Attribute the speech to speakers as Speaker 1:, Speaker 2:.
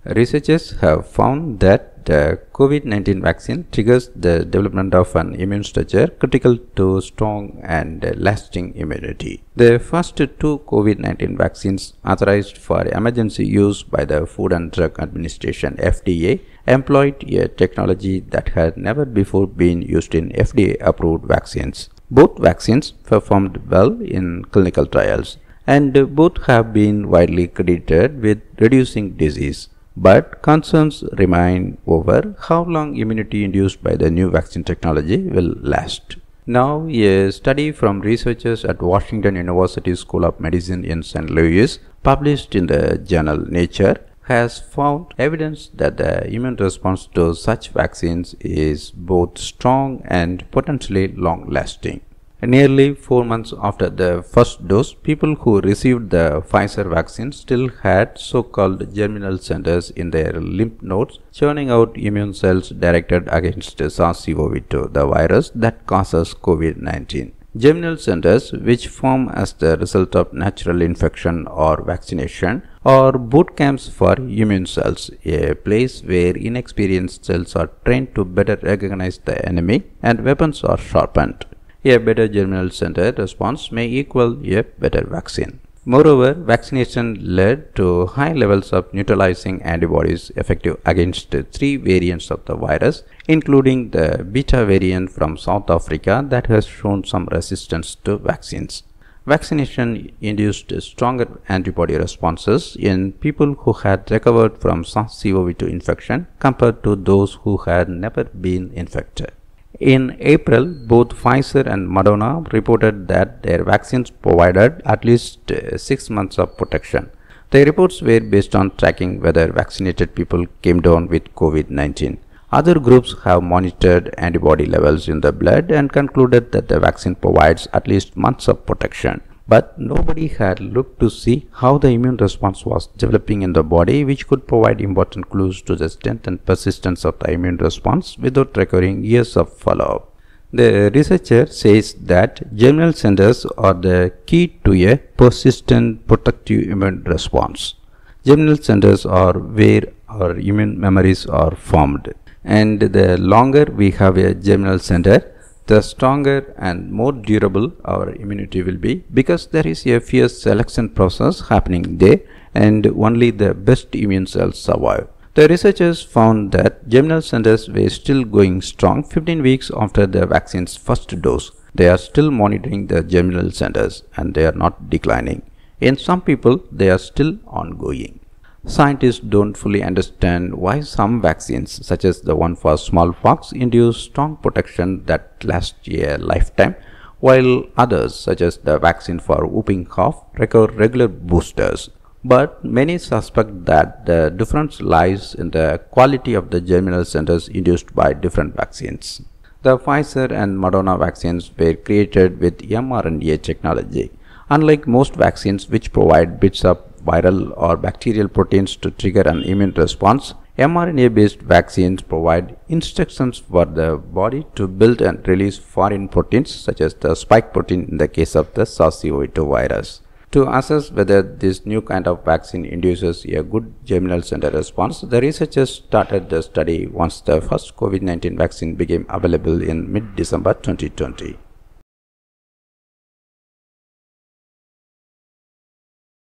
Speaker 1: Researchers have found that the COVID-19 vaccine triggers the development of an immune structure critical to strong and lasting immunity. The first two COVID-19 vaccines authorized for emergency use by the Food and Drug Administration (FDA) employed a technology that had never before been used in FDA-approved vaccines. Both vaccines performed well in clinical trials, and both have been widely credited with reducing disease. But concerns remain over how long immunity induced by the new vaccine technology will last. Now, a study from researchers at Washington University School of Medicine in St. Louis, published in the journal Nature, has found evidence that the immune response to such vaccines is both strong and potentially long-lasting. Nearly 4 months after the first dose, people who received the Pfizer vaccine still had so-called germinal centers in their lymph nodes, churning out immune cells directed against SARS-CoV-2, the virus that causes COVID-19. Germinal centers, which form as the result of natural infection or vaccination, are boot camps for immune cells, a place where inexperienced cells are trained to better recognize the enemy and weapons are sharpened. A better germinal center response may equal a better vaccine. Moreover, vaccination led to high levels of neutralizing antibodies effective against 3 variants of the virus, including the beta variant from South Africa that has shown some resistance to vaccines. Vaccination induced stronger antibody responses in people who had recovered from SARS-CoV-2 infection compared to those who had never been infected. In April, both Pfizer and Moderna reported that their vaccines provided at least 6 months of protection. The reports were based on tracking whether vaccinated people came down with COVID-19. Other groups have monitored antibody levels in the blood and concluded that the vaccine provides at least months of protection. But nobody had looked to see how the immune response was developing in the body, which could provide important clues to the strength and persistence of the immune response without requiring years of follow-up. The researcher says that germinal centers are the key to a persistent protective immune response. Germinal centers are where our immune memories are formed, and the longer we have a germinal center, the stronger and more durable our immunity will be, because there is a fierce selection process happening there and only the best immune cells survive. The researchers found that germinal centers were still going strong 15 weeks after the vaccine's first dose. They are still monitoring the germinal centers and they are not declining. In some people, they are still ongoing. Scientists don't fully understand why some vaccines, such as the one for smallpox, induce strong protection that lasts a lifetime, while others, such as the vaccine for whooping cough, require regular boosters. But many suspect that the difference lies in the quality of the germinal centers induced by different vaccines. The Pfizer and Moderna vaccines were created with mRNA technology. Unlike most vaccines which provide bits of viral or bacterial proteins to trigger an immune response, mRNA-based vaccines provide instructions for the body to build and release foreign proteins, such as the spike protein in the case of the SARS-CoV-2 virus. To assess whether this new kind of vaccine induces a good germinal center response, the researchers started the study once the first COVID-19 vaccine became available in mid-December 2020.